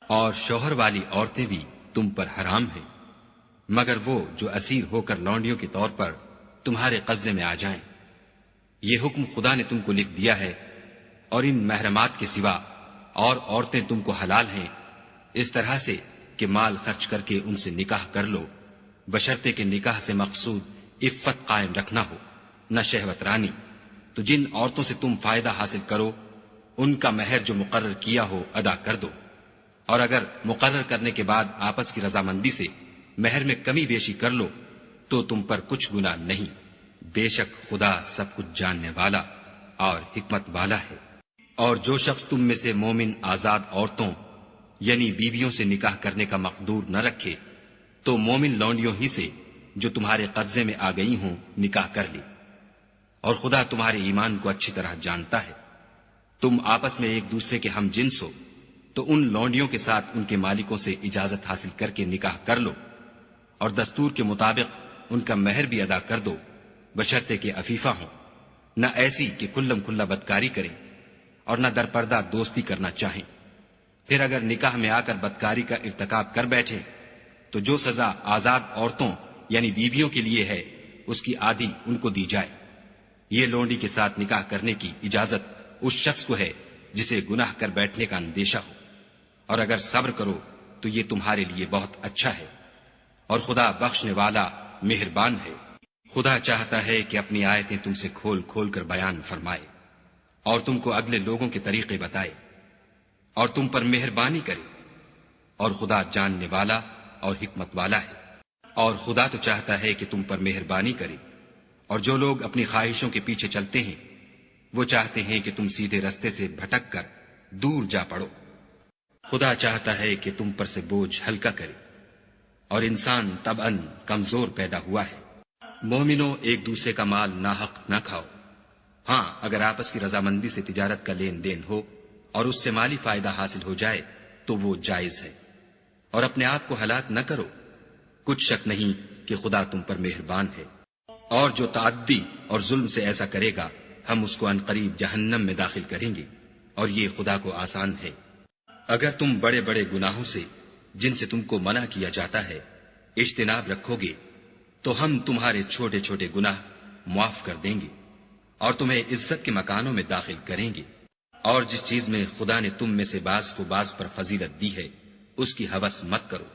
اور شوہر والی عورتیں بھی تم پر حرام ہیں مگر وہ جو اسیر ہو کر لونڈیوں کے طور پر تمہارے قبضے میں آ جائیں۔ یہ حکم خدا نے تم کو لکھ دیا ہے، اور ان محرمات کے سوا اور عورتیں تم کو حلال ہیں، اس طرح سے کہ مال خرچ کر کے ان سے نکاح کر لو، بشرطے کہ نکاح سے مقصود عفت قائم رکھنا ہو، نہ شہوت رانی۔ تو جن عورتوں سے تم فائدہ حاصل کرو ان کا مہر جو مقرر کیا ہو ادا کر دو، اور اگر مقرر کرنے کے بعد آپس کی رضامندی سے مہر میں کمی بیشی کر لو تو تم پر کچھ گناہ نہیں، بے شک خدا سب کچھ جاننے والا اور حکمت والا ہے۔ اور جو شخص تم میں سے مومن آزاد عورتوں یعنی بیویوں سے نکاح کرنے کا مقدور نہ رکھے تو مومن لونڈیوں ہی سے جو تمہارے قبضے میں آ گئی ہوں نکاح کر لی، اور خدا تمہارے ایمان کو اچھی طرح جانتا ہے۔ تم آپس میں ایک دوسرے کے ہم جنس ہو تو ان لونڈیوں کے ساتھ ان کے مالکوں سے اجازت حاصل کر کے نکاح کر لو، اور دستور کے مطابق ان کا مہر بھی ادا کر دو، بشرطے کہ عفیفہ ہوں، نہ ایسی کہ کھلم کھلا بدکاری کریں اور نہ درپردہ دوستی کرنا چاہیں۔ پھر اگر نکاح میں آ کر بدکاری کا ارتکاب کر بیٹھے تو جو سزا آزاد عورتوں یعنی بیویوں کے لیے ہے اس کی آدھی ان کو دی جائے۔ یہ لونڈی کے ساتھ نکاح کرنے کی اجازت اس شخص کو ہے جسے گناہ کر بیٹھنے کا اندیشہ ہو، اور اگر صبر کرو تو یہ تمہارے لیے بہت اچھا ہے، اور خدا بخشنے والا مہربان ہے۔ خدا چاہتا ہے کہ اپنی آیتیں تم سے کھول کھول کر بیان فرمائے اور تم کو اگلے لوگوں کے طریقے بتائے اور تم پر مہربانی کرے، اور خدا جاننے والا اور حکمت والا ہے۔ اور خدا تو چاہتا ہے کہ تم پر مہربانی کرے، اور جو لوگ اپنی خواہشوں کے پیچھے چلتے ہیں وہ چاہتے ہیں کہ تم سیدھے رستے سے بھٹک کر دور جا پڑو۔ خدا چاہتا ہے کہ تم پر سے بوجھ ہلکا کرے، اور انسان طبعاً کمزور پیدا ہوا ہے۔ مومنوں ایک دوسرے کا مال ناحق نہ کھاؤ، ہاں اگر آپس کی رضامندی سے تجارت کا لین دین ہو اور اس سے مالی فائدہ حاصل ہو جائے تو وہ جائز ہے، اور اپنے آپ کو ہلاک نہ کرو، کچھ شک نہیں کہ خدا تم پر مہربان ہے۔ اور جو تعدی اور ظلم سے ایسا کرے گا ہم اس کو عنقریب جہنم میں داخل کریں گے، اور یہ خدا کو آسان ہے۔ اگر تم بڑے بڑے گناہوں سے جن سے تم کو منع کیا جاتا ہے اجتناب رکھو گے تو ہم تمہارے چھوٹے چھوٹے گناہ معاف کر دیں گے اور تمہیں عزت کے مکانوں میں داخل کریں گے۔ اور جس چیز میں خدا نے تم میں سے بعض کو بعض پر فضیلت دی ہے اس کی ہوس مت کرو۔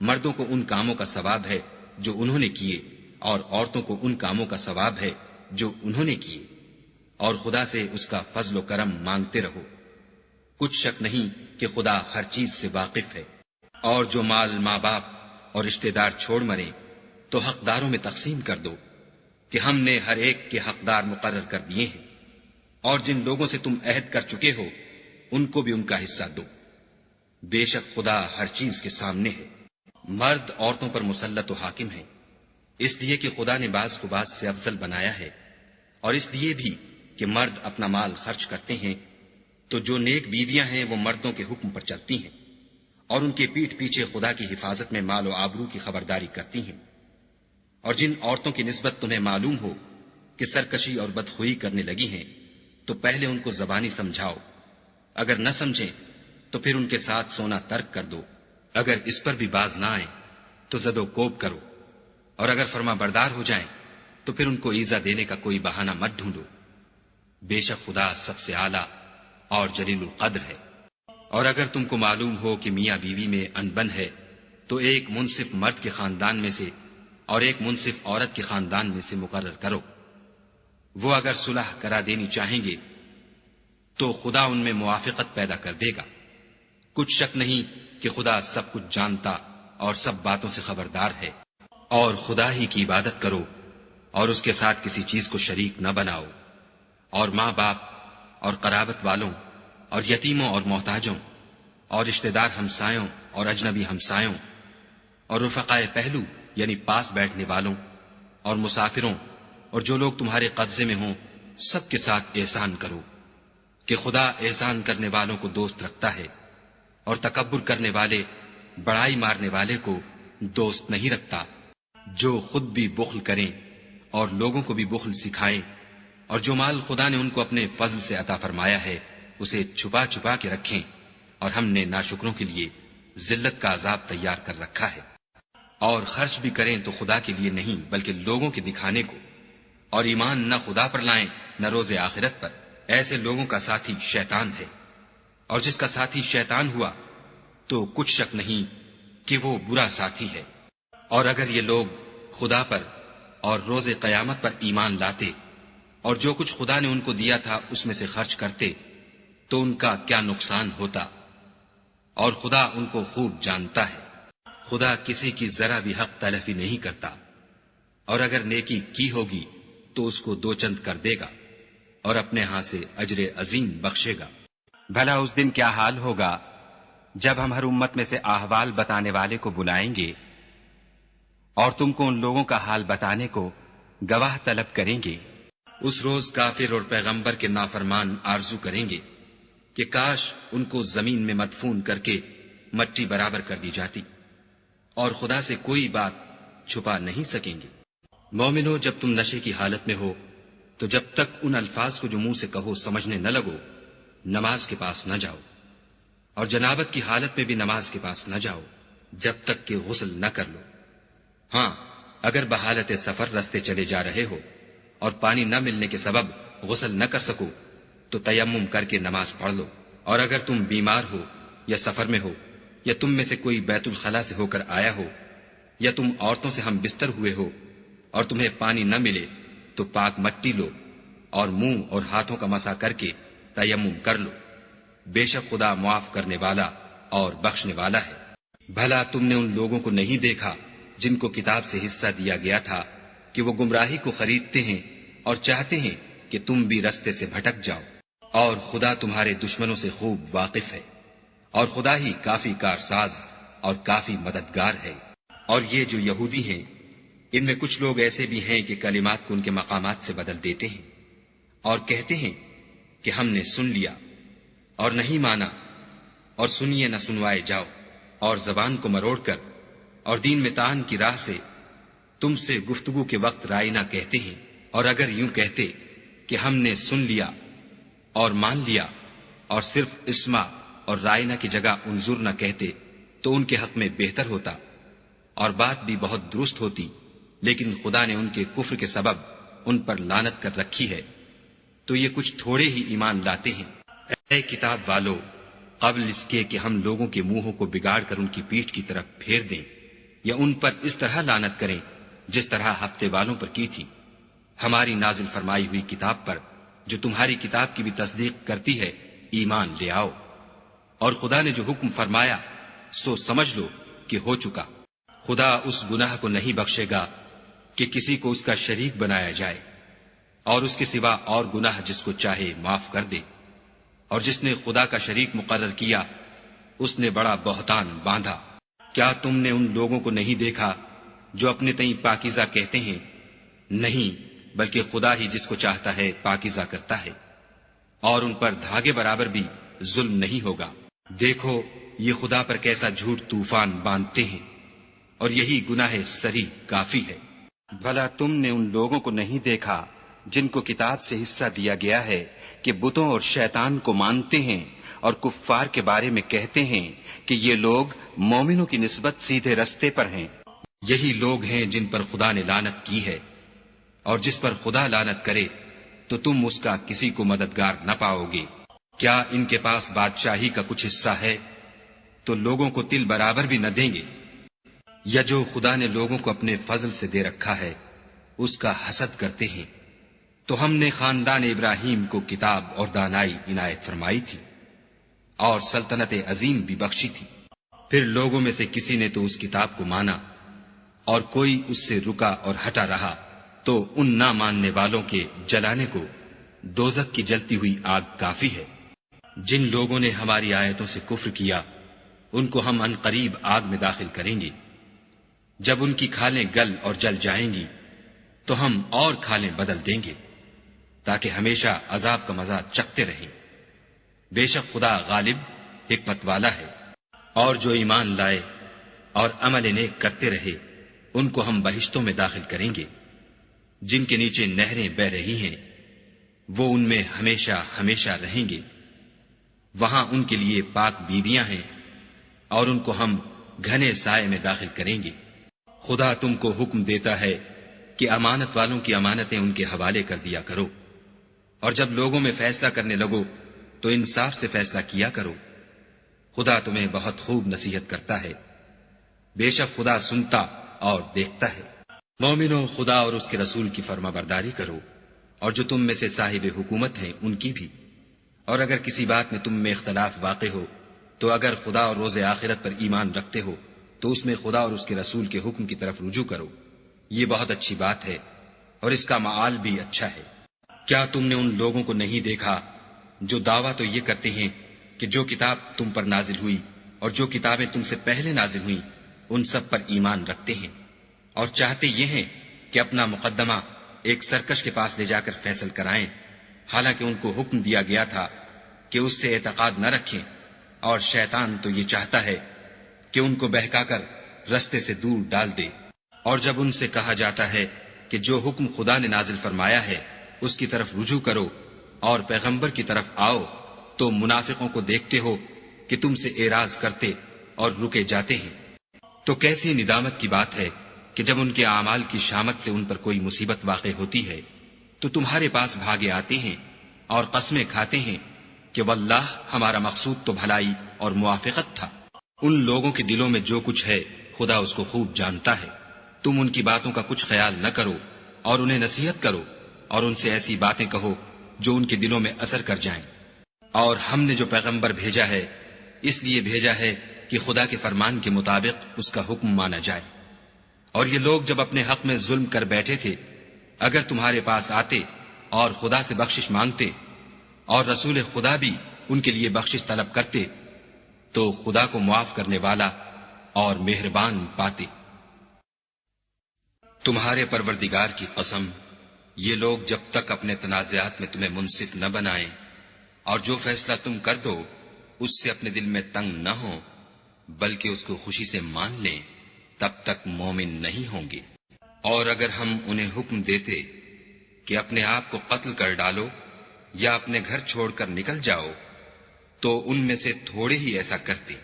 مردوں کو ان کاموں کا ثواب ہے جو انہوں نے کیے، اور عورتوں کو ان کاموں کا ثواب ہے جو انہوں نے کیے، اور خدا سے اس کا فضل و کرم مانگتے رہو۔ کچھ شک نہیں کہ خدا ہر چیز سے واقف ہے۔ اور جو مال ماں باپ اور رشتہ دار چھوڑ مرے تو حقداروں میں تقسیم کر دو کہ ہم نے ہر ایک کے حقدار مقرر کر دیے ہیں، اور جن لوگوں سے تم عہد کر چکے ہو ان کو بھی ان کا حصہ دو، بے شک خدا ہر چیز کے سامنے ہے۔ مرد عورتوں پر مسلط و حاکم ہے، اس لیے کہ خدا نے بعض کو بعض سے افضل بنایا ہے، اور اس لیے بھی کہ مرد اپنا مال خرچ کرتے ہیں تو جو نیک بیویاں ہیں وہ مردوں کے حکم پر چلتی ہیں اور ان کے پیٹھ پیچھے خدا کی حفاظت میں مال و آبرو کی خبرداری کرتی ہیں۔ اور جن عورتوں کی نسبت تمہیں معلوم ہو کہ سرکشی اور بدخوئی کرنے لگی ہیں تو پہلے ان کو زبانی سمجھاؤ، اگر نہ سمجھیں تو پھر ان کے ساتھ سونا ترک کر دو، اگر اس پر بھی باز نہ آئیں تو زد و کوب کرو، اور اگر فرما بردار ہو جائیں تو پھر ان کو ایذا دینے کا کوئی بہانہ مت ڈھونڈو، بے شک خدا سب سے اعلیٰ اور جلیل القدر ہے۔ اور اگر تم کو معلوم ہو کہ میاں بیوی میں انبن ہے تو ایک منصف مرد کے خاندان میں سے اور ایک منصف عورت کے خاندان میں سے مقرر کرو، وہ اگر صلح کرا دینی چاہیں گے تو خدا ان میں موافقت پیدا کر دے گا۔ کچھ شک نہیں کہ خدا سب کچھ جانتا اور سب باتوں سے خبردار ہے۔ اور خدا ہی کی عبادت کرو اور اس کے ساتھ کسی چیز کو شریک نہ بناؤ، اور ماں باپ اور قرابت والوں اور یتیموں اور محتاجوں اور رشتہ دار ہمسایوں اور اجنبی ہمسایوں اور رفقائے پہلو یعنی پاس بیٹھنے والوں اور مسافروں اور جو لوگ تمہارے قبضے میں ہوں سب کے ساتھ احسان کرو، کہ خدا احسان کرنے والوں کو دوست رکھتا ہے اور تکبر کرنے والے بڑائی مارنے والے کو دوست نہیں رکھتا۔ جو خود بھی بخل کریں اور لوگوں کو بھی بخل سکھائیں، اور جو مال خدا نے ان کو اپنے فضل سے عطا فرمایا ہے اسے چھپا چھپا کے رکھیں اور ہم نے ناشکروں کے لیے ذلت کا عذاب تیار کر رکھا ہے۔ اور خرچ بھی کریں تو خدا کے لیے نہیں بلکہ لوگوں کے دکھانے کو، اور ایمان نہ خدا پر لائیں نہ روز آخرت پر۔ ایسے لوگوں کا ساتھی شیطان ہے، اور جس کا ساتھی شیطان ہوا تو کچھ شک نہیں کہ وہ برا ساتھی ہے۔ اور اگر یہ لوگ خدا پر اور روز قیامت پر ایمان لاتے اور جو کچھ خدا نے ان کو دیا تھا اس میں سے خرچ کرتے تو ان کا کیا نقصان ہوتا، اور خدا ان کو خوب جانتا ہے۔ خدا کسی کی ذرا بھی حق تلفی نہیں کرتا، اور اگر نیکی کی ہوگی تو اس کو دو چند کر دے گا اور اپنے ہاں سے اجر عظیم بخشے گا۔ بھلا اس دن کیا حال ہوگا جب ہم ہر امت میں سے احوال بتانے والے کو بلائیں گے اور تم کو ان لوگوں کا حال بتانے کو گواہ طلب کریں گے۔ اس روز کافر اور پیغمبر کے نافرمان آرزو کریں گے کہ کاش ان کو زمین میں مدفون کر کے مٹی برابر کر دی جاتی، اور خدا سے کوئی بات چھپا نہیں سکیں گے۔ مومنو، جب تم نشے کی حالت میں ہو تو جب تک ان الفاظ کو جو منہ سے کہو سمجھنے نہ لگو نماز کے پاس نہ جاؤ، اور جنابت کی حالت میں بھی نماز کے پاس نہ جاؤ جب تک کہ غسل نہ کر لو۔ ہاں، اگر بحالت سفر رستے چلے جا رہے ہو اور پانی نہ ملنے کے سبب غسل نہ کر سکو تو تیمم کر کے نماز پڑھ لو۔ اور اگر تم بیمار ہو یا سفر میں ہو یا تم میں سے کوئی بیت الخلا سے ہو کر آیا ہو یا تم عورتوں سے ہم بستر ہوئے ہو اور تمہیں پانی نہ ملے تو پاک مٹی لو اور منہ اور ہاتھوں کا مسح کر کے تیمم کر لو۔ بے شک خدا معاف کرنے والا اور بخشنے والا ہے۔ بھلا تم نے ان لوگوں کو نہیں دیکھا جن کو کتاب سے حصہ دیا گیا تھا کہ وہ گمراہی کو خریدتے ہیں اور چاہتے ہیں کہ تم بھی رستے سے بھٹک جاؤ، اور خدا تمہارے دشمنوں سے خوب واقف ہے، اور خدا ہی کافی کارساز اور کافی مددگار ہے۔ اور یہ جو یہودی ہیں ان میں کچھ لوگ ایسے بھی ہیں کہ کلمات کو ان کے مقامات سے بدل دیتے ہیں اور کہتے ہیں کہ ہم نے سن لیا اور نہیں مانا، اور سنیے نہ سنوائے جاؤ، اور زبان کو مروڑ کر اور دین میں طعن کی راہ سے تم سے گفتگو کے وقت رائنا کہتے ہیں۔ اور اگر یوں کہتے کہ ہم نے سن لیا اور مان لیا اور صرف اسما اور رائنا کی جگہ انظر نہ کہتے تو ان کے حق میں بہتر ہوتا اور بات بھی بہت درست ہوتی، لیکن خدا نے ان کے کفر کے سبب ان پر لعنت کر رکھی ہے، تو یہ کچھ تھوڑے ہی ایمان لاتے ہیں۔ اے کتاب والو، قبل اس کے کہ ہم لوگوں کے منہوں کو بگاڑ کر ان کی پیٹھ کی طرف پھیر دیں یا ان پر اس طرح لعنت کریں جس طرح ہفتے والوں پر کی تھی، ہماری نازل فرمائی ہوئی کتاب پر جو تمہاری کتاب کی بھی تصدیق کرتی ہے ایمان لے آؤ، اور خدا نے جو حکم فرمایا سو سمجھ لو کہ ہو چکا۔ خدا اس گناہ کو نہیں بخشے گا کہ کسی کو اس کا شریک بنایا جائے، اور اس کے سوا اور گناہ جس کو چاہے معاف کر دے، اور جس نے خدا کا شریک مقرر کیا اس نے بڑا بہتان باندھا۔ کیا تم نے ان لوگوں کو نہیں دیکھا جو اپنے تئیں پاکیزہ کہتے ہیں؟ نہیں، بلکہ خدا ہی جس کو چاہتا ہے پاکیزہ کرتا ہے، اور ان پر دھاگے برابر بھی ظلم نہیں ہوگا۔ دیکھو یہ خدا پر کیسا جھوٹ طوفان باندھتے ہیں، اور یہی گناہ سری کافی ہے۔ بھلا تم نے ان لوگوں کو نہیں دیکھا جن کو کتاب سے حصہ دیا گیا ہے کہ بتوں اور شیطان کو مانتے ہیں اور کفار کے بارے میں کہتے ہیں کہ یہ لوگ مومنوں کی نسبت سیدھے رستے پر ہیں۔ یہی لوگ ہیں جن پر خدا نے لعنت کی ہے، اور جس پر خدا لعنت کرے تو تم اس کا کسی کو مددگار نہ پاؤ گے۔ کیا ان کے پاس بادشاہی کا کچھ حصہ ہے تو لوگوں کو تل برابر بھی نہ دیں گے؟ یا جو خدا نے لوگوں کو اپنے فضل سے دے رکھا ہے اس کا حسد کرتے ہیں؟ تو ہم نے خاندان ابراہیم کو کتاب اور دانائی عنایت فرمائی تھی اور سلطنت عظیم بھی بخشی تھی۔ پھر لوگوں میں سے کسی نے تو اس کتاب کو مانا اور کوئی اس سے رکا اور ہٹا رہا، تو ان نہ ماننے والوں کے جلانے کو دوزخ کی جلتی ہوئی آگ کافی ہے۔ جن لوگوں نے ہماری آیتوں سے کفر کیا ان کو ہم ان قریب آگ میں داخل کریں گے۔ جب ان کی کھالیں گل اور جل جائیں گی تو ہم اور کھالیں بدل دیں گے تاکہ ہمیشہ عذاب کا مزہ چکھتے رہیں۔ بے شک خدا غالب حکمت والا ہے۔ اور جو ایمان لائے اور عمل نیک کرتے رہے ان کو ہم بہشتوں میں داخل کریں گے جن کے نیچے نہریں بہ رہی ہیں، وہ ان میں ہمیشہ ہمیشہ رہیں گے۔ وہاں ان کے لیے پاک بیویاں ہیں اور ان کو ہم گھنے سائے میں داخل کریں گے۔ خدا تم کو حکم دیتا ہے کہ امانت والوں کی امانتیں ان کے حوالے کر دیا کرو، اور جب لوگوں میں فیصلہ کرنے لگو تو انصاف سے فیصلہ کیا کرو۔ خدا تمہیں بہت خوب نصیحت کرتا ہے، بے شک خدا سنتا اور دیکھتا ہے۔ مومنو، خدا اور اس کے رسول کی فرما برداری کرو، اور جو تم میں سے صاحب حکومت ہیں ان کی بھی، اور اگر کسی بات میں تم میں اختلاف واقع ہو تو اگر خدا اور روز آخرت پر ایمان رکھتے ہو تو اس میں خدا اور اس کے رسول کے حکم کی طرف رجوع کرو، یہ بہت اچھی بات ہے اور اس کا معال بھی اچھا ہے۔ کیا تم نے ان لوگوں کو نہیں دیکھا جو دعویٰ تو یہ کرتے ہیں کہ جو کتاب تم پر نازل ہوئی اور جو کتابیں تم سے پہلے نازل ہوئیں ان سب پر ایمان رکھتے ہیں، اور چاہتے یہ ہیں کہ اپنا مقدمہ ایک سرکش کے پاس لے جا کر فیصل کرائیں، حالانکہ ان کو حکم دیا گیا تھا کہ اس سے اعتقاد نہ رکھیں، اور شیطان تو یہ چاہتا ہے کہ ان کو بہکا کر رستے سے دور ڈال دے۔ اور جب ان سے کہا جاتا ہے کہ جو حکم خدا نے نازل فرمایا ہے اس کی طرف رجوع کرو اور پیغمبر کی طرف آؤ، تو منافقوں کو دیکھتے ہو کہ تم سے اعراض کرتے اور رکے جاتے ہیں۔ تو کیسی ندامت کی بات ہے کہ جب ان کے اعمال کی شامت سے ان پر کوئی مصیبت واقع ہوتی ہے تو تمہارے پاس بھاگے آتے ہیں اور قسمیں کھاتے ہیں کہ واللہ ہمارا مقصود تو بھلائی اور موافقت تھا۔ ان لوگوں کے دلوں میں جو کچھ ہے خدا اس کو خوب جانتا ہے۔ تم ان کی باتوں کا کچھ خیال نہ کرو اور انہیں نصیحت کرو، اور ان سے ایسی باتیں کہو جو ان کے دلوں میں اثر کر جائیں۔ اور ہم نے جو پیغمبر بھیجا ہے اس لیے بھیجا ہے کہ خدا کے فرمان کے مطابق اس کا حکم مانا جائے۔ اور یہ لوگ جب اپنے حق میں ظلم کر بیٹھے تھے، اگر تمہارے پاس آتے اور خدا سے بخشش مانگتے اور رسول خدا بھی ان کے لیے بخشش طلب کرتے تو خدا کو معاف کرنے والا اور مہربان پاتے۔ تمہارے پروردگار کی قسم، یہ لوگ جب تک اپنے تنازعات میں تمہیں منصف نہ بنائیں اور جو فیصلہ تم کر دو اس سے اپنے دل میں تنگ نہ ہو بلکہ اس کو خوشی سے مان لیں، تب تک مومن نہیں ہوں گے۔ اور اگر ہم انہیں حکم دیتے کہ اپنے آپ کو قتل کر ڈالو یا اپنے گھر چھوڑ کر نکل جاؤ تو ان میں سے تھوڑے ہی ایسا کرتے،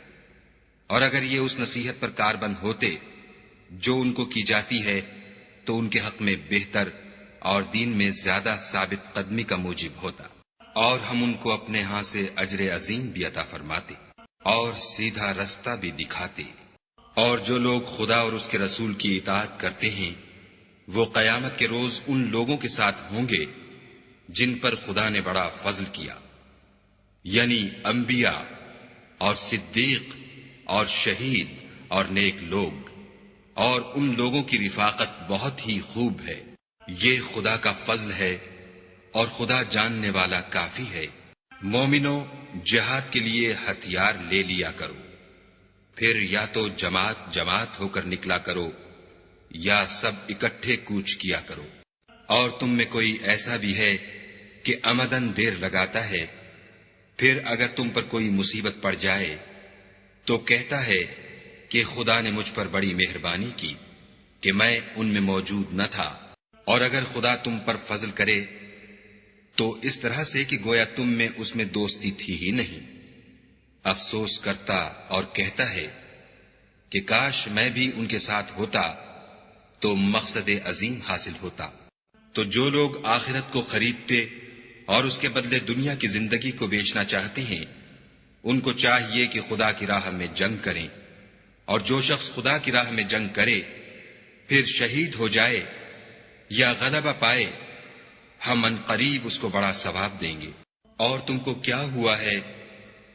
اور اگر یہ اس نصیحت پر کاربند ہوتے جو ان کو کی جاتی ہے تو ان کے حق میں بہتر اور دین میں زیادہ ثابت قدمی کا موجب ہوتا، اور ہم ان کو اپنے ہاں سے اجر عظیم بھی عطا فرماتے اور سیدھا رستہ بھی دکھاتے۔ اور جو لوگ خدا اور اس کے رسول کی اطاعت کرتے ہیں وہ قیامت کے روز ان لوگوں کے ساتھ ہوں گے جن پر خدا نے بڑا فضل کیا، یعنی انبیاء اور صدیق اور شہید اور نیک لوگ، اور ان لوگوں کی رفاقت بہت ہی خوب ہے۔ یہ خدا کا فضل ہے اور خدا جاننے والا کافی ہے۔ مومنو، جہاد کے لیے ہتھیار لے لیا کرو، پھر یا تو جماعت جماعت ہو کر نکلا کرو یا سب اکٹھے کوچ کیا کرو۔ اور تم میں کوئی ایسا بھی ہے کہ عمدن دیر لگاتا ہے، پھر اگر تم پر کوئی مصیبت پڑ جائے تو کہتا ہے کہ خدا نے مجھ پر بڑی مہربانی کی کہ میں ان میں موجود نہ تھا۔ اور اگر خدا تم پر فضل کرے تو اس طرح سے کہ گویا تم میں اس میں دوستی تھی ہی نہیں، افسوس کرتا اور کہتا ہے کہ کاش میں بھی ان کے ساتھ ہوتا تو مقصد عظیم حاصل ہوتا۔ تو جو لوگ آخرت کو خریدتے اور اس کے بدلے دنیا کی زندگی کو بیچنا چاہتے ہیں ان کو چاہیے کہ خدا کی راہ میں جنگ کریں، اور جو شخص خدا کی راہ میں جنگ کرے پھر شہید ہو جائے یا غلبہ پائے ہم ان قریب اس کو بڑا ثواب دیں گے۔ اور تم کو کیا ہوا ہے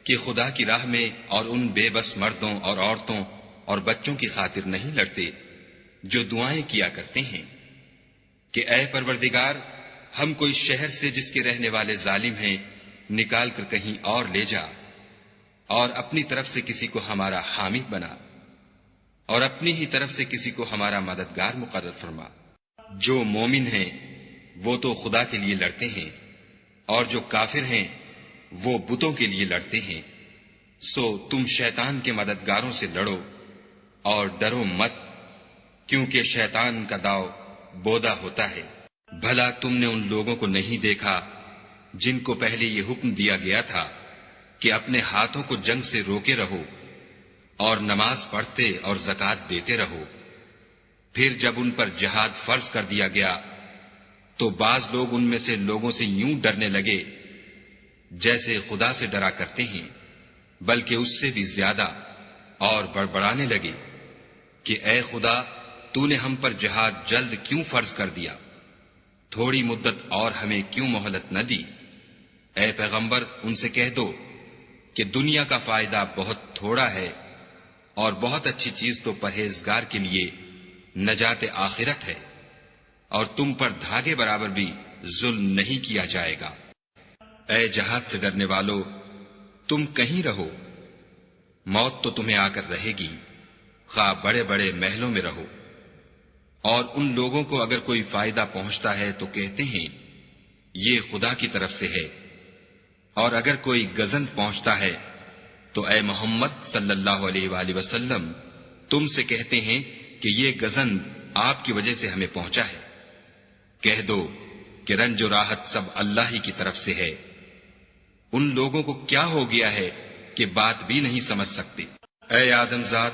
کہ خدا کی راہ میں اور ان بے بس مردوں اور عورتوں اور بچوں کی خاطر نہیں لڑتے جو دعائیں کیا کرتے ہیں کہ اے پروردگار، ہم کوئی شہر سے جس کے رہنے والے ظالم ہیں نکال کر کہیں اور لے جا، اور اپنی طرف سے کسی کو ہمارا حامی بنا، اور اپنی ہی طرف سے کسی کو ہمارا مددگار مقرر فرما۔ جو مومن ہیں وہ تو خدا کے لیے لڑتے ہیں، اور جو کافر ہیں وہ بتوں کے لیے لڑتے ہیں۔ سو تم شیطان کے مددگاروں سے لڑو اور ڈرو مت، کیونکہ شیطان کا داؤ بودا ہوتا ہے۔ بھلا تم نے ان لوگوں کو نہیں دیکھا جن کو پہلے یہ حکم دیا گیا تھا کہ اپنے ہاتھوں کو جنگ سے روکے رہو اور نماز پڑھتے اور زکوٰۃ دیتے رہو۔ پھر جب ان پر جہاد فرض کر دیا گیا تو بعض لوگ ان میں سے لوگوں سے یوں ڈرنے لگے جیسے خدا سے ڈرا کرتے ہیں، بلکہ اس سے بھی زیادہ، اور بڑبڑانے لگے کہ اے خدا، تو نے ہم پر جہاد جلد کیوں فرض کر دیا؟ تھوڑی مدت اور ہمیں کیوں مہلت نہ دی؟ اے پیغمبر، ان سے کہہ دو کہ دنیا کا فائدہ بہت تھوڑا ہے، اور بہت اچھی چیز تو پرہیزگار کے لیے نجات آخرت ہے، اور تم پر دھاگے برابر بھی ظلم نہیں کیا جائے گا۔ اے جہاد سے ڈرنے والو، تم کہیں رہو، موت تو تمہیں آ کر رہے گی، خواہ بڑے بڑے محلوں میں رہو۔ اور ان لوگوں کو اگر کوئی فائدہ پہنچتا ہے تو کہتے ہیں یہ خدا کی طرف سے ہے، اور اگر کوئی گزند پہنچتا ہے تو اے محمد صلی اللہ علیہ وآلہ وسلم تم سے کہتے ہیں کہ یہ گزند آپ کی وجہ سے ہمیں پہنچا ہے۔ کہہ دو کہ رنج و راحت سب اللہ ہی کی طرف سے ہے۔ ان لوگوں کو کیا ہو گیا ہے کہ بات بھی نہیں سمجھ سکتے۔ اے آدم ذات،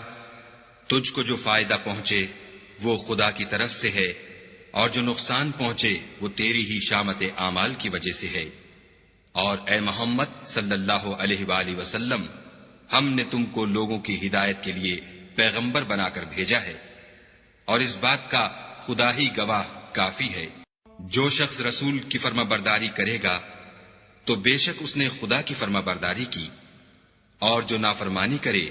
تجھ کو جو فائدہ پہنچے وہ خدا کی طرف سے ہے، اور جو نقصان پہنچے وہ تیری ہی شامت اعمال کی وجہ سے ہے۔ اور اے محمد صلی اللہ علیہ وآلہ وسلم، ہم نے تم کو لوگوں کی ہدایت کے لیے پیغمبر بنا کر بھیجا ہے، اور اس بات کا خدا ہی گواہ کافی ہے۔ جو شخص رسول کی فرما برداری کرے گا تو بے شک اس نے خدا کی فرما برداری کی، اور جو نافرمانی کرے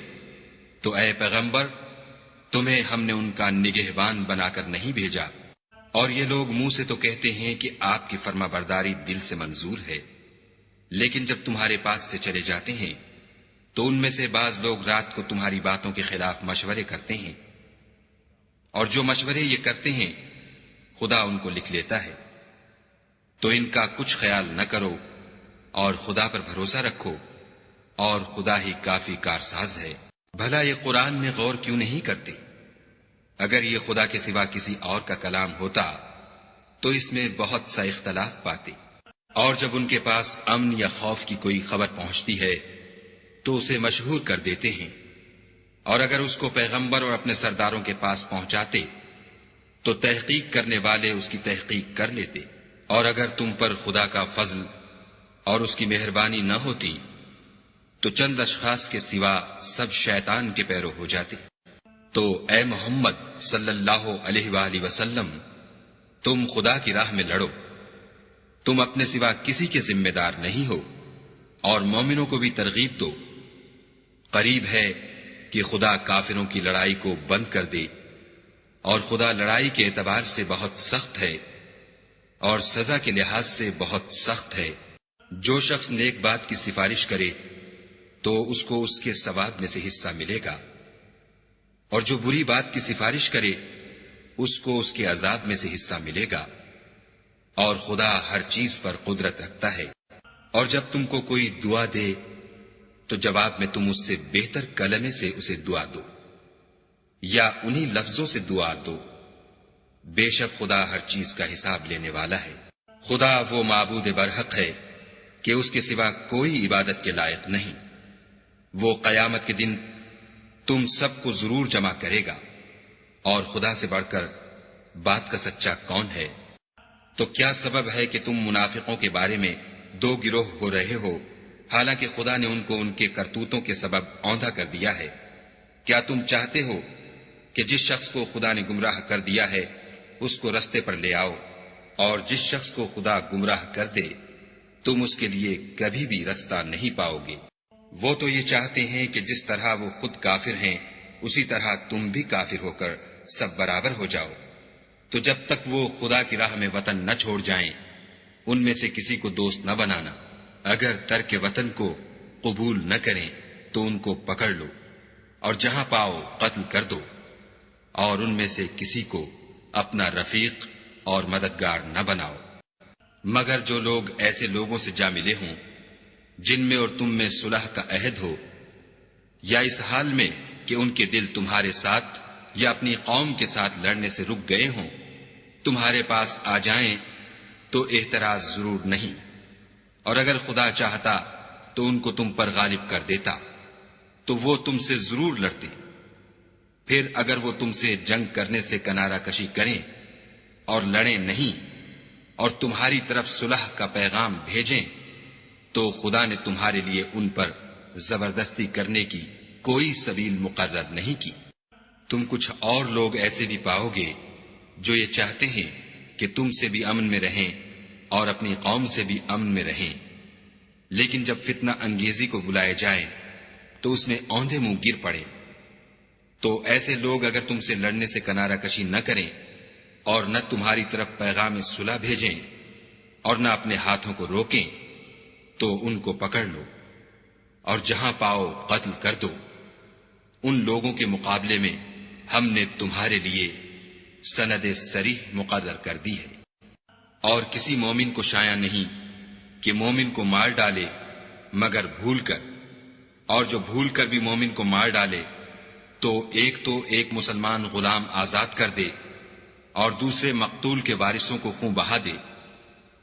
تو اے پیغمبر تمہیں ہم نے ان کا نگہبان بنا کر نہیں بھیجا۔ اور یہ لوگ منہ سے تو کہتے ہیں کہ آپ کی فرما برداری دل سے منظور ہے، لیکن جب تمہارے پاس سے چلے جاتے ہیں تو ان میں سے بعض لوگ رات کو تمہاری باتوں کے خلاف مشورے کرتے ہیں، اور جو مشورے یہ کرتے ہیں خدا ان کو لکھ لیتا ہے۔ تو ان کا کچھ خیال نہ کرو اور خدا پر بھروسہ رکھو، اور خدا ہی کافی کارساز ہے۔ بھلا یہ قرآن میں غور کیوں نہیں کرتے؟ اگر یہ خدا کے سوا کسی اور کا کلام ہوتا تو اس میں بہت سا اختلاف پاتے۔ اور جب ان کے پاس امن یا خوف کی کوئی خبر پہنچتی ہے تو اسے مشہور کر دیتے ہیں، اور اگر اس کو پیغمبر اور اپنے سرداروں کے پاس پہنچاتے تو تحقیق کرنے والے اس کی تحقیق کر لیتے۔ اور اگر تم پر خدا کا فضل اور اس کی مہربانی نہ ہوتی تو چند اشخاص کے سوا سب شیطان کے پیرو ہو جاتے۔ تو اے محمد صلی اللہ علیہ وآلہ وسلم، تم خدا کی راہ میں لڑو، تم اپنے سوا کسی کے ذمہ دار نہیں ہو، اور مومنوں کو بھی ترغیب دو۔ قریب ہے کہ خدا کافروں کی لڑائی کو بند کر دے، اور خدا لڑائی کے اعتبار سے بہت سخت ہے، اور سزا کے لحاظ سے بہت سخت ہے۔ جو شخص نیک بات کی سفارش کرے تو اس کو اس کے ثواب میں سے حصہ ملے گا، اور جو بری بات کی سفارش کرے اس کو اس کے عذاب میں سے حصہ ملے گا، اور خدا ہر چیز پر قدرت رکھتا ہے۔ اور جب تم کو کوئی دعا دے تو جواب میں تم اس سے بہتر کلمے سے اسے دعا دو، یا انہی لفظوں سے دعا دو۔ بے شک خدا ہر چیز کا حساب لینے والا ہے۔ خدا وہ معبود برحق ہے کہ اس کے سوا کوئی عبادت کے لائق نہیں۔ وہ قیامت کے دن تم سب کو ضرور جمع کرے گا، اور خدا سے بڑھ کر بات کا سچا کون ہے؟ تو کیا سبب ہے کہ تم منافقوں کے بارے میں دو گروہ ہو رہے ہو، حالانکہ خدا نے ان کو ان کے کرتوتوں کے سبب اوندھا کر دیا ہے؟ کیا تم چاہتے ہو کہ جس شخص کو خدا نے گمراہ کر دیا ہے اس کو رستے پر لے آؤ، اور جس شخص کو خدا گمراہ کر دے تم اس کے لیے کبھی بھی رستہ نہیں پاؤ گے۔ وہ تو یہ چاہتے ہیں کہ جس طرح وہ خود کافر ہیں اسی طرح تم بھی کافر ہو کر سب برابر ہو جاؤ۔ تو جب تک وہ خدا کی راہ میں وطن نہ چھوڑ جائیں ان میں سے کسی کو دوست نہ بنانا۔ اگر ترک وطن کو قبول نہ کریں تو ان کو پکڑ لو، اور جہاں پاؤ قتل کر دو، اور ان میں سے کسی کو اپنا رفیق اور مددگار نہ بناؤ، مگر جو لوگ ایسے لوگوں سے جا ملے ہوں جن میں اور تم میں صلح کا عہد ہو، یا اس حال میں کہ ان کے دل تمہارے ساتھ یا اپنی قوم کے ساتھ لڑنے سے رک گئے ہوں، تمہارے پاس آ جائیں تو اعتراض ضرور نہیں۔ اور اگر خدا چاہتا تو ان کو تم پر غالب کر دیتا تو وہ تم سے ضرور لڑتے. پھر اگر وہ تم سے جنگ کرنے سے کنارہ کشی کریں اور لڑیں نہیں اور تمہاری طرف صلح کا پیغام بھیجیں تو خدا نے تمہارے لیے ان پر زبردستی کرنے کی کوئی سبیل مقرر نہیں کی. تم کچھ اور لوگ ایسے بھی پاؤ گے جو یہ چاہتے ہیں کہ تم سے بھی امن میں رہیں اور اپنی قوم سے بھی امن میں رہیں، لیکن جب فتنہ انگیزی کو بلائے جائے تو اس میں اوندھے منہ گر پڑے. تو ایسے لوگ اگر تم سے لڑنے سے کنارہ کشی نہ کریں اور نہ تمہاری طرف پیغام صلح بھیجیں اور نہ اپنے ہاتھوں کو روکیں تو ان کو پکڑ لو اور جہاں پاؤ قتل کر دو. ان لوگوں کے مقابلے میں ہم نے تمہارے لیے سند صریح مقرر کر دی ہے. اور کسی مومن کو شایع نہیں کہ مومن کو مار ڈالے مگر بھول کر، اور جو بھول کر بھی مومن کو مار ڈالے تو ایک مسلمان غلام آزاد کر دے اور دوسرے مقتول کے وارثوں کو خون بہا دے.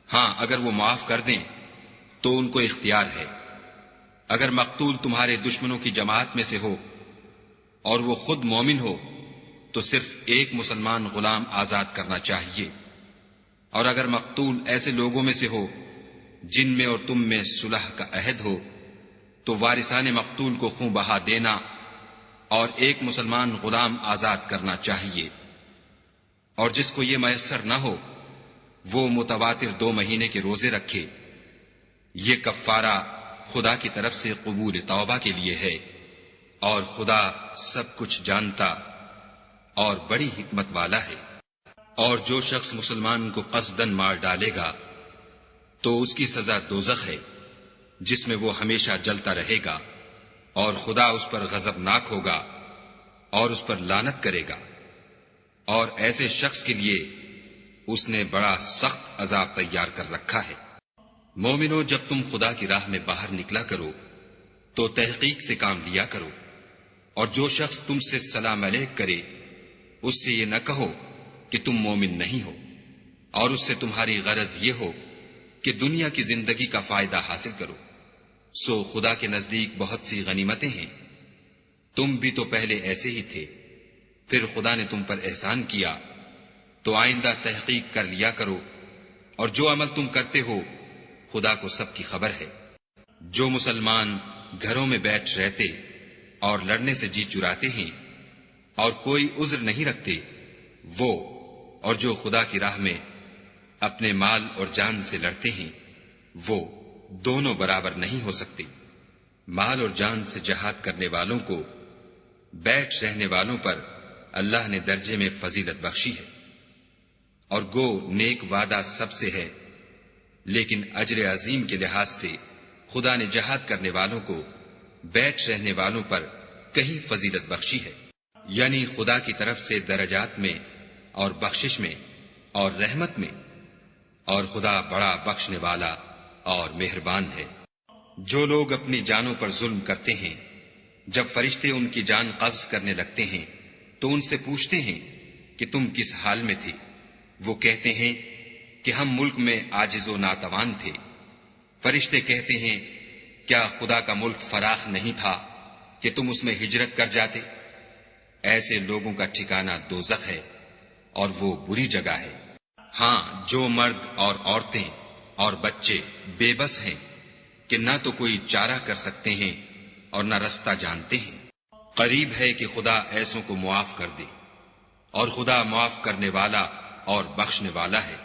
ہاں اگر وہ معاف کر دیں تو ان کو اختیار ہے. اگر مقتول تمہارے دشمنوں کی جماعت میں سے ہو اور وہ خود مومن ہو تو صرف ایک مسلمان غلام آزاد کرنا چاہیے. اور اگر مقتول ایسے لوگوں میں سے ہو جن میں اور تم میں صلح کا عہد ہو تو وارثان مقتول کو خون بہا دینا اور ایک مسلمان غلام آزاد کرنا چاہیے. اور جس کو یہ میسر نہ ہو وہ متواتر 2 مہینے کے روزے رکھے. یہ کفارہ خدا کی طرف سے قبول توبہ کے لیے ہے، اور خدا سب کچھ جانتا اور بڑی حکمت والا ہے. اور جو شخص مسلمان کو قصدن مار ڈالے گا تو اس کی سزا دوزخ ہے جس میں وہ ہمیشہ جلتا رہے گا، اور خدا اس پر غضبناک ہوگا اور اس پر لعنت کرے گا. اور ایسے شخص کے لیے اس نے بڑا سخت عذاب تیار کر رکھا ہے. مومنو، جب تم خدا کی راہ میں باہر نکلا کرو تو تحقیق سے کام لیا کرو، اور جو شخص تم سے سلام علیک کرے اس سے یہ نہ کہو کہ تم مومن نہیں ہو، اور اس سے تمہاری غرض یہ ہو کہ دنیا کی زندگی کا فائدہ حاصل کرو. سو خدا کے نزدیک بہت سی غنیمتیں ہیں. تم بھی تو پہلے ایسے ہی تھے، پھر خدا نے تم پر احسان کیا، تو آئندہ تحقیق کر لیا کرو، اور جو عمل تم کرتے ہو خدا کو سب کی خبر ہے. جو مسلمان گھروں میں بیٹھ رہتے اور لڑنے سے جی چراتے ہیں اور کوئی عذر نہیں رکھتے، وہ اور جو خدا کی راہ میں اپنے مال اور جان سے لڑتے ہیں وہ دونوں برابر نہیں ہو سکتے. مال اور جان سے جہاد کرنے والوں کو بیٹھ رہنے والوں پر اللہ نے درجے میں فضیلت بخشی ہے. اور گو نیک وعدہ سب سے ہے، لیکن اجر عظیم کے لحاظ سے خدا نے جہاد کرنے والوں کو بیٹھ رہنے والوں پر کہیں فضیلت بخشی ہے. یعنی خدا کی طرف سے درجات میں اور بخشش میں اور رحمت میں، اور خدا بڑا بخشنے والا اور مہربان ہے. جو لوگ اپنی جانوں پر ظلم کرتے ہیں، جب فرشتے ان کی جان قبض کرنے لگتے ہیں تو ان سے پوچھتے ہیں کہ تم کس حال میں تھے. وہ کہتے ہیں کہ ہم ملک میں عاجز و ناتوان تھے. فرشتے کہتے ہیں کیا خدا کا ملک فراخ نہیں تھا کہ تم اس میں ہجرت کر جاتے؟ ایسے لوگوں کا ٹھکانہ دوزخ ہے اور وہ بری جگہ ہے. ہاں، جو مرد اور عورتیں اور بچے بے بس ہیں کہ نہ تو کوئی چارہ کر سکتے ہیں اور نہ رستہ جانتے ہیں، قریب ہے کہ خدا ایسوں کو معاف کر دے، اور خدا معاف کرنے والا اور بخشنے والا ہے.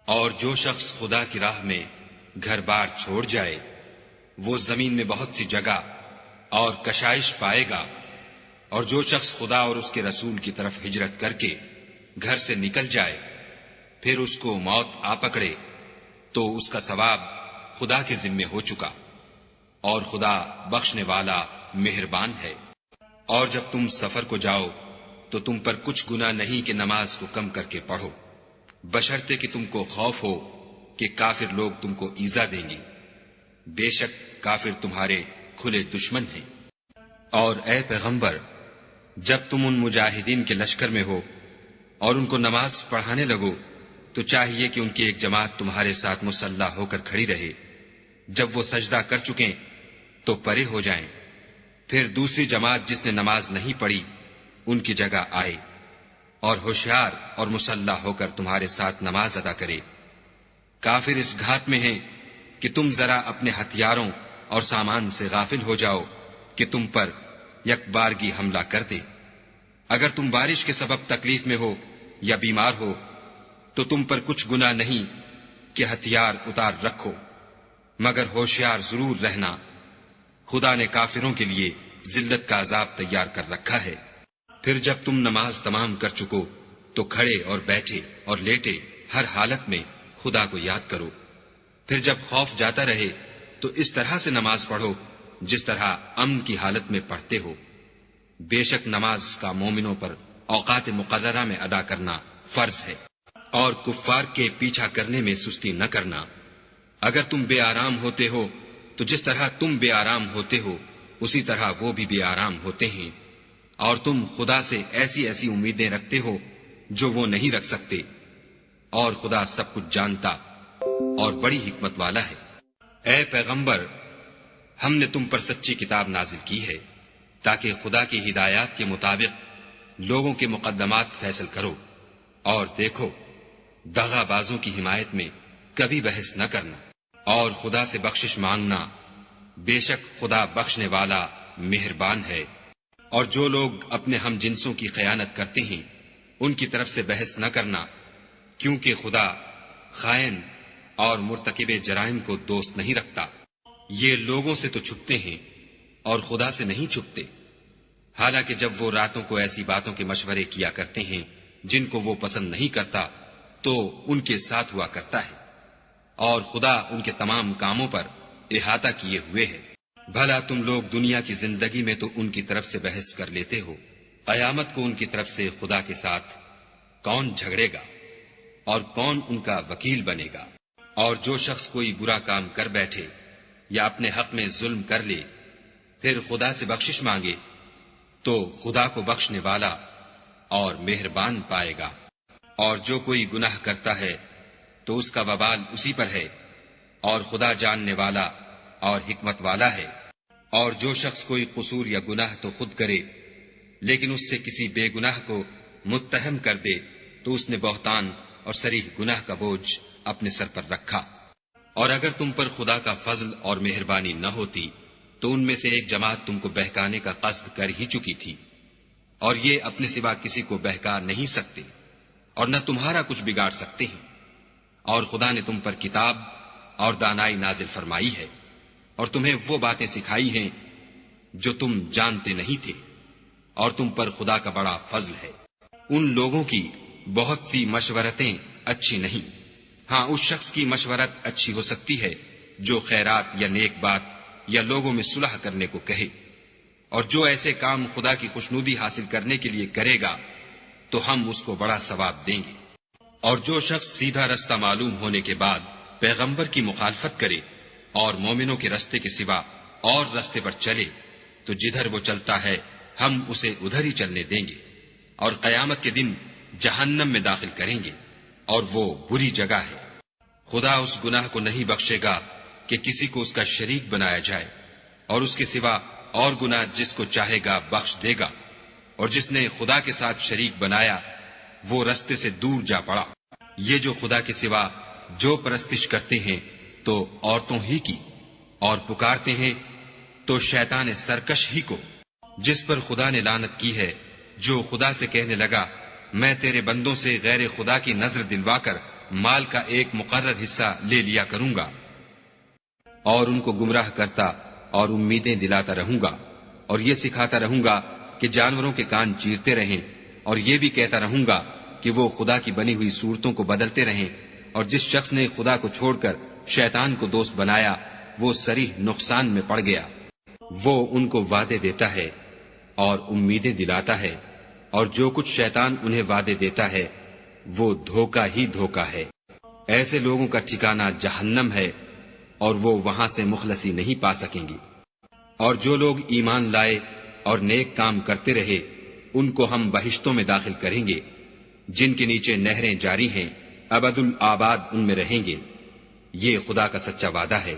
اور جو شخص خدا کی راہ میں گھر بار چھوڑ جائے وہ زمین میں بہت سی جگہ اور کشائش پائے گا. اور جو شخص خدا اور اس کے رسول کی طرف ہجرت کر کے گھر سے نکل جائے پھر اس کو موت آ پکڑے تو اس کا ثواب خدا کے ذمے ہو چکا، اور خدا بخشنے والا مہربان ہے. اور جب تم سفر کو جاؤ تو تم پر کچھ گناہ نہیں کہ نماز کو کم کر کے پڑھو، بشرطے کہ تم کو خوف ہو کہ کافر لوگ تم کو ایذا دیں گے. بے شک کافر تمہارے کھلے دشمن ہیں. اور اے پیغمبر، جب تم ان مجاہدین کے لشکر میں ہو اور ان کو نماز پڑھانے لگو تو چاہیے کہ ان کی ایک جماعت تمہارے ساتھ مسلح ہو کر کھڑی رہے، جب وہ سجدہ کر چکیں تو پرے ہو جائیں، پھر دوسری جماعت جس نے نماز نہیں پڑھی ان کی جگہ آئے اور ہوشیار اور مسلح ہو کر تمہارے ساتھ نماز ادا کرے۔ کافر اس گھات میں ہیں کہ تم ذرا اپنے ہتھیاروں اور سامان سے غافل ہو جاؤ کہ تم پر یک بارگی حملہ کر دے۔ اگر تم بارش کے سبب تکلیف میں ہو یا بیمار ہو تو تم پر کچھ گناہ نہیں کہ ہتھیار اتار رکھو، مگر ہوشیار ضرور رہنا، خدا نے کافروں کے لیے ذلت کا عذاب تیار کر رکھا ہے۔ پھر جب تم نماز تمام کر چکو تو کھڑے اور بیٹھے اور لیٹے ہر حالت میں خدا کو یاد کرو۔ پھر جب خوف جاتا رہے تو اس طرح سے نماز پڑھو جس طرح امن کی حالت میں پڑھتے ہو۔ بے شک نماز کا مومنوں پر اوقات مقررہ میں ادا کرنا فرض ہے، اور کفار کے پیچھا کرنے میں سستی نہ کرنا۔ اگر تم بے آرام ہوتے ہو تو جس طرح تم بے آرام ہوتے ہو اسی طرح وہ بھی بے آرام ہوتے ہیں، اور تم خدا سے ایسی ایسی امیدیں رکھتے ہو جو وہ نہیں رکھ سکتے، اور خدا سب کچھ جانتا اور بڑی حکمت والا ہے۔ اے پیغمبر، ہم نے تم پر سچی کتاب نازل کی ہے تاکہ خدا کی ہدایات کے مطابق لوگوں کے مقدمات فیصل کرو، اور دیکھو دغا بازوں کی حمایت میں کبھی بحث نہ کرنا، اور خدا سے بخشش مانگنا، بے شک خدا بخشنے والا مہربان ہے۔ اور جو لوگ اپنے ہم جنسوں کی خیانت کرتے ہیں ان کی طرف سے بحث نہ کرنا، کیونکہ خدا خائن اور مرتکب جرائم کو دوست نہیں رکھتا۔ یہ لوگوں سے تو چھپتے ہیں اور خدا سے نہیں چھپتے، حالانکہ جب وہ راتوں کو ایسی باتوں کے مشورے کیا کرتے ہیں جن کو وہ پسند نہیں کرتا تو ان کے ساتھ ہوا کرتا ہے، اور خدا ان کے تمام کاموں پر احاطہ کیے ہوئے ہے۔ بھلا تم لوگ دنیا کی زندگی میں تو ان کی طرف سے بحث کر لیتے ہو، قیامت کو ان کی طرف سے خدا کے ساتھ کون جھگڑے گا اور کون ان کا وکیل بنے گا؟ اور جو شخص کوئی برا کام کر بیٹھے یا اپنے حق میں ظلم کر لے پھر خدا سے بخشش مانگے تو خدا کو بخشنے والا اور مہربان پائے گا، اور جو کوئی گناہ کرتا ہے تو اس کا وبال اسی پر ہے، اور خدا جاننے والا اور حکمت والا ہے۔ اور جو شخص کوئی قصور یا گناہ تو خود کرے لیکن اس سے کسی بے گناہ کو متہم کر دے تو اس نے بہتان اور صریح گناہ کا بوجھ اپنے سر پر رکھا۔ اور اگر تم پر خدا کا فضل اور مہربانی نہ ہوتی تو ان میں سے ایک جماعت تم کو بہکانے کا قصد کر ہی چکی تھی، اور یہ اپنے سوا کسی کو بہکا نہیں سکتے اور نہ تمہارا کچھ بگاڑ سکتے ہیں۔ اور خدا نے تم پر کتاب اور دانائی نازل فرمائی ہے، اور تمہیں وہ باتیں سکھائی ہیں جو تم جانتے نہیں تھے، اور تم پر خدا کا بڑا فضل ہے۔ ان لوگوں کی بہت سی مشورتیں اچھی نہیں، ہاں اس شخص کی مشورت اچھی ہو سکتی ہے جو خیرات یا نیک بات یا لوگوں میں صلح کرنے کو کہے، اور جو ایسے کام خدا کی خوشنودی حاصل کرنے کے لیے کرے گا تو ہم اس کو بڑا ثواب دیں گے۔ اور جو شخص سیدھا رستہ معلوم ہونے کے بعد پیغمبر کی مخالفت کرے اور مومنوں کے رستے کے سوا اور رستے پر چلے تو جدھر وہ چلتا ہے ہم اسے ادھر ہی چلنے دیں گے، اور قیامت کے دن جہنم میں داخل کریں گے، اور وہ بری جگہ ہے۔ خدا اس گناہ کو نہیں بخشے گا کہ کسی کو اس کا شریک بنایا جائے، اور اس کے سوا اور گناہ جس کو چاہے گا بخش دے گا، اور جس نے خدا کے ساتھ شریک بنایا وہ رستے سے دور جا پڑا۔ یہ جو خدا کے سوا جو پرستش کرتے ہیں تو عورتوں ہی کی، اور پکارتے ہیں تو شیطان سرکش ہی کو، جس پر خدا نے لعنت کی ہے، جو خدا سے کہنے لگا میں تیرے بندوں سے غیر خدا کی نظر دلوا کر مال کا ایک مقرر حصہ لے لیا کروں گا، اور ان کو گمراہ کرتا اور امیدیں دلاتا رہوں گا، اور یہ سکھاتا رہوں گا کہ جانوروں کے کان چیرتے رہیں، اور یہ بھی کہتا رہوں گا کہ وہ خدا کی بنی ہوئی صورتوں کو بدلتے رہیں، اور جس شخص نے خدا کو چھوڑ کر شیطان کو دوست بنایا وہ صریح نقصان میں پڑ گیا۔ وہ ان کو وعدے دیتا ہے اور امیدیں دلاتا ہے، اور جو کچھ شیطان انہیں وعدے دیتا ہے وہ دھوکہ ہی دھوکہ ہے۔ ایسے لوگوں کا ٹھکانہ جہنم ہے، اور وہ وہاں سے مخلصی نہیں پا سکیں گے۔ اور جو لوگ ایمان لائے اور نیک کام کرتے رہے ان کو ہم بہشتوں میں داخل کریں گے جن کے نیچے نہریں جاری ہیں، ابد الآباد ان میں رہیں گے۔ یہ خدا کا سچا وعدہ ہے۔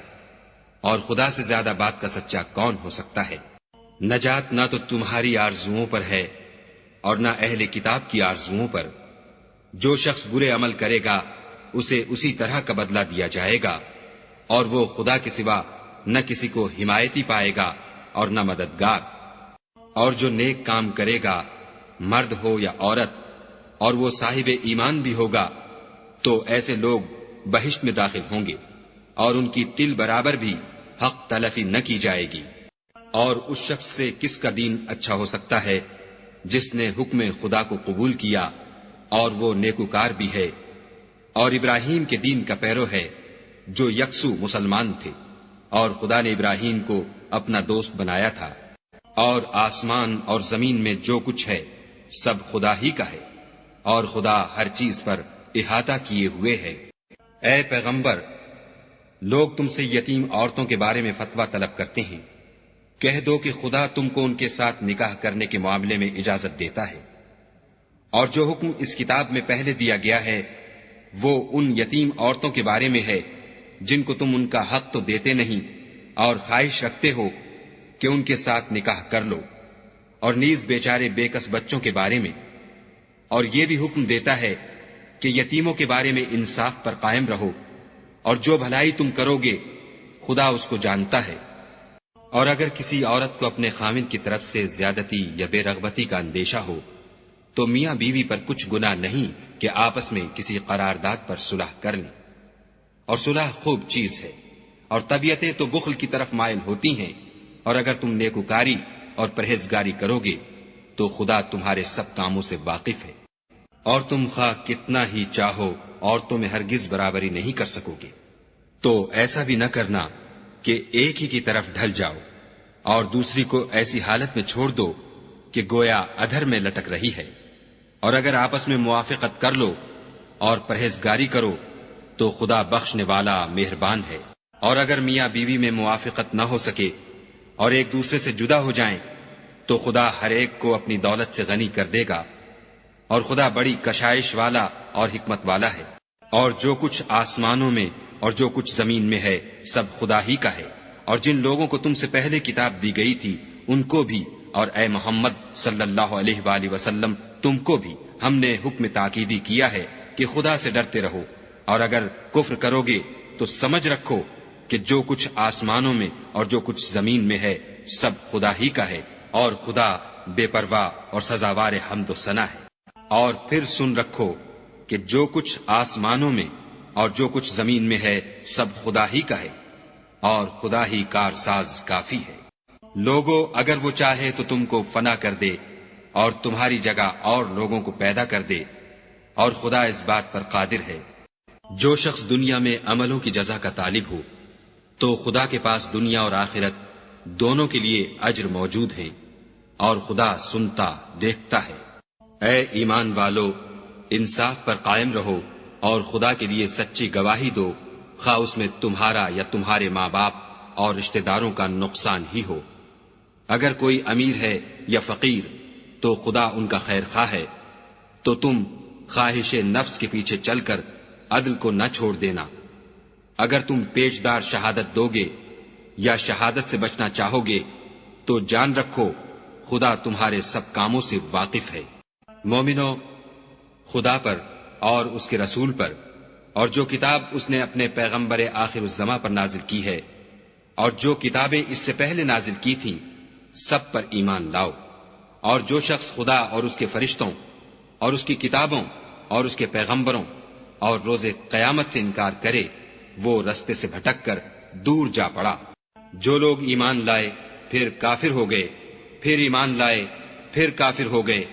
اور خدا سے زیادہ بات کا سچا کون ہو سکتا ہے؟ نجات نہ تو تمہاری آرزوؤں پر ہے اور نہ اہل کتاب کی آرزوؤں پر۔ جو شخص برے عمل کرے گا اسے اسی طرح کا بدلہ دیا جائے گا، اور وہ خدا کے سوا نہ کسی کو حمایتی پائے گا اور نہ مددگار۔ اور جو نیک کام کرے گا، مرد ہو یا عورت، اور وہ صاحب ایمان بھی ہوگا، تو ایسے لوگ بہشت میں داخل ہوں گے، اور ان کی تل برابر بھی حق تلفی نہ کی جائے گی۔ اور اس شخص سے کس کا دین اچھا ہو سکتا ہے جس نے حکم خدا کو قبول کیا اور وہ نیکوکار بھی ہے، اور ابراہیم کے دین کا پیرو ہے جو یکسو مسلمان تھے، اور خدا نے ابراہیم کو اپنا دوست بنایا تھا۔ اور آسمان اور زمین میں جو کچھ ہے سب خدا ہی کا ہے، اور خدا ہر چیز پر احاطہ کیے ہوئے ہے۔ اے پیغمبر، لوگ تم سے یتیم عورتوں کے بارے میں فتویٰ طلب کرتے ہیں، کہہ دو کہ خدا تم کو ان کے ساتھ نکاح کرنے کے معاملے میں اجازت دیتا ہے، اور جو حکم اس کتاب میں پہلے دیا گیا ہے وہ ان یتیم عورتوں کے بارے میں ہے جن کو تم ان کا حق تو دیتے نہیں اور خواہش رکھتے ہو کہ ان کے ساتھ نکاح کر لو، اور نیز بیچارے بے کس بچوں کے بارے میں، اور یہ بھی حکم دیتا ہے کہ یتیموں کے بارے میں انصاف پر قائم رہو، اور جو بھلائی تم کرو گے خدا اس کو جانتا ہے۔ اور اگر کسی عورت کو اپنے خاوند کی طرف سے زیادتی یا بے رغبتی کا اندیشہ ہو تو میاں بیوی پر کچھ گناہ نہیں کہ آپس میں کسی قرارداد پر صلح کر لیں، اور صلح خوب چیز ہے، اور طبیعتیں تو بخل کی طرف مائل ہوتی ہیں، اور اگر تم نیکوکاری اور پرہیزگاری کرو گے تو خدا تمہارے سب کاموں سے واقف ہے، اور تم خواہ کتنا ہی چاہو عورتوں میں ہرگز برابری نہیں کر سکو گے۔ تو ایسا بھی نہ کرنا کہ ایک ہی کی طرف ڈھل جاؤ اور دوسری کو ایسی حالت میں چھوڑ دو کہ گویا ادھر میں لٹک رہی ہے، اور اگر آپس میں موافقت کر لو اور پرہیزگاری کرو تو خدا بخشنے والا مہربان ہے۔ اور اگر میاں بیوی میں موافقت نہ ہو سکے اور ایک دوسرے سے جدا ہو جائیں تو خدا ہر ایک کو اپنی دولت سے غنی کر دے گا، اور خدا بڑی کشائش والا اور حکمت والا ہے۔ اور جو کچھ آسمانوں میں اور جو کچھ زمین میں ہے سب خدا ہی کا ہے، اور جن لوگوں کو تم سے پہلے کتاب دی گئی تھی ان کو بھی، اور اے محمد صلی اللہ علیہ وآلہ وسلم تم کو بھی ہم نے حکم تاکیدی کیا ہے کہ خدا سے ڈرتے رہو، اور اگر کفر کرو گے تو سمجھ رکھو کہ جو کچھ آسمانوں میں اور جو کچھ زمین میں ہے سب خدا ہی کا ہے، اور خدا بے پرواہ اور سزاوار حمد و ثنا ہے۔ اور پھر سن رکھو کہ جو کچھ آسمانوں میں اور جو کچھ زمین میں ہے سب خدا ہی کا ہے، اور خدا ہی کارساز کافی ہے۔ لوگو اگر وہ چاہے تو تم کو فنا کر دے اور تمہاری جگہ اور لوگوں کو پیدا کر دے، اور خدا اس بات پر قادر ہے۔ جو شخص دنیا میں عملوں کی جزا کا طالب ہو تو خدا کے پاس دنیا اور آخرت دونوں کے لیے اجر موجود ہے، اور خدا سنتا دیکھتا ہے۔ اے ایمان والو، انصاف پر قائم رہو اور خدا کے لیے سچی گواہی دو، خواہ اس میں تمہارا یا تمہارے ماں باپ اور رشتہ داروں کا نقصان ہی ہو۔ اگر کوئی امیر ہے یا فقیر تو خدا ان کا خیر خواہ ہے، تو تم خواہش نفس کے پیچھے چل کر عدل کو نہ چھوڑ دینا۔ اگر تم پیشدار شہادت دو گے یا شہادت سے بچنا چاہو گے تو جان رکھو خدا تمہارے سب کاموں سے واقف ہے۔ مومنو، خدا پر اور اس کے رسول پر اور جو کتاب اس نے اپنے پیغمبر آخر الزماں پر نازل کی ہے اور جو کتابیں اس سے پہلے نازل کی تھیں سب پر ایمان لاؤ۔ اور جو شخص خدا اور اس کے فرشتوں اور اس کی کتابوں اور اس کے پیغمبروں اور روز قیامت سے انکار کرے وہ رستے سے بھٹک کر دور جا پڑا۔ جو لوگ ایمان لائے پھر کافر ہو گئے، پھر ایمان لائے پھر کافر ہو گئے،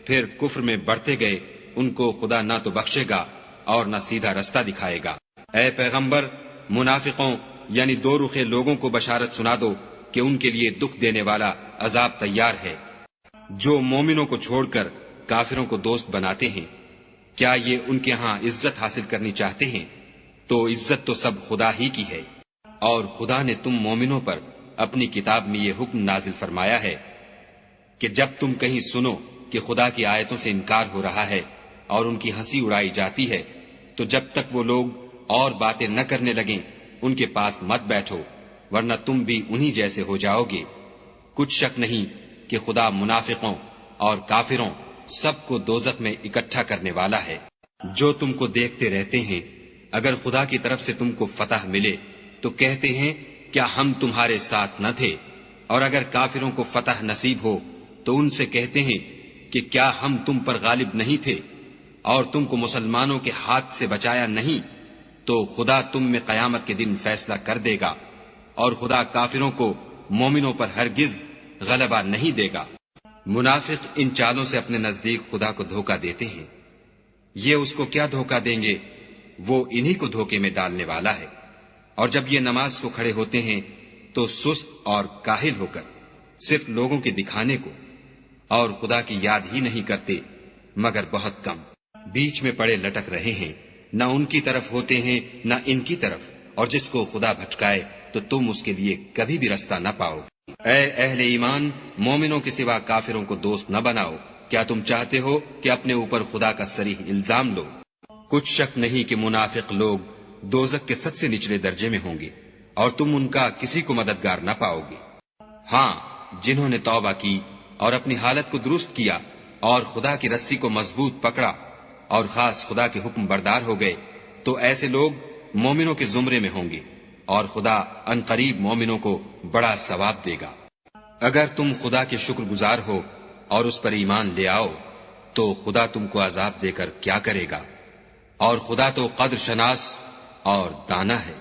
پھر کفر میں بڑھتے گئے، ان کو خدا نہ تو بخشے گا اور نہ سیدھا رستہ دکھائے گا۔ اے پیغمبر، منافقوں یعنی دو رخے لوگوں کو بشارت سنا دو کہ ان کے لیے دکھ دینے والا عذاب تیار ہے۔ جو مومنوں کو چھوڑ کر کافروں کو دوست بناتے ہیں، کیا یہ ان کے ہاں عزت حاصل کرنی چاہتے ہیں؟ تو عزت تو سب خدا ہی کی ہے۔ اور خدا نے تم مومنوں پر اپنی کتاب میں یہ حکم نازل فرمایا ہے کہ جب تم کہیں سنو کہ خدا کی آیتوں سے انکار ہو رہا ہے اور ان کی ہنسی اڑائی جاتی ہے تو جب تک وہ لوگ اور باتیں نہ کرنے لگیں ان کے پاس مت بیٹھو ورنہ تم بھی انہی جیسے ہو جاؤ گے۔ کچھ شک نہیں کہ خدا منافقوں اور کافروں سب کو دوزخ میں اکٹھا کرنے والا ہے۔ جو تم کو دیکھتے رہتے ہیں، اگر خدا کی طرف سے تم کو فتح ملے تو کہتے ہیں کیا ہم تمہارے ساتھ نہ تھے، اور اگر کافروں کو فتح نصیب ہو تو ان سے کہتے ہیں کہ کیا ہم تم پر غالب نہیں تھے اور تم کو مسلمانوں کے ہاتھ سے بچایا نہیں، تو خدا تم میں قیامت کے دن فیصلہ کر دے گا، اور خدا کافروں کو مومنوں پر ہرگز غلبہ نہیں دے گا۔ منافق ان چالوں سے اپنے نزدیک خدا کو دھوکہ دیتے ہیں۔ یہ اس کو کیا دھوکہ دیں گے، وہ انہی کو دھوکے میں ڈالنے والا ہے۔ اور جب یہ نماز کو کھڑے ہوتے ہیں تو سست اور کاہل ہو کر صرف لوگوں کے دکھانے کو، اور خدا کی یاد ہی نہیں کرتے مگر بہت کم۔ بیچ میں پڑے لٹک رہے ہیں، نہ ان کی طرف ہوتے ہیں نہ ان کی طرف، اور جس کو خدا بھٹکائے تو تم اس کے لیے کبھی بھی رستہ نہ پاؤ۔ اے اہل ایمان، مومنوں کے سوا کافروں کو دوست نہ بناؤ۔ کیا تم چاہتے ہو کہ اپنے اوپر خدا کا صریح الزام لو؟ کچھ شک نہیں کہ منافق لوگ دوزخ کے سب سے نچلے درجے میں ہوں گے، اور تم ان کا کسی کو مددگار نہ پاؤ گے۔ ہاں، جنہوں نے توبہ کی اور اپنی حالت کو درست کیا اور خدا کی رسی کو مضبوط پکڑا اور خاص خدا کے حکم بردار ہو گئے، تو ایسے لوگ مومنوں کے زمرے میں ہوں گے، اور خدا ان قریب مومنوں کو بڑا ثواب دے گا۔ اگر تم خدا کے شکر گزار ہو اور اس پر ایمان لے آؤ تو خدا تم کو عذاب دے کر کیا کرے گا، اور خدا تو قدر شناس اور دانا ہے۔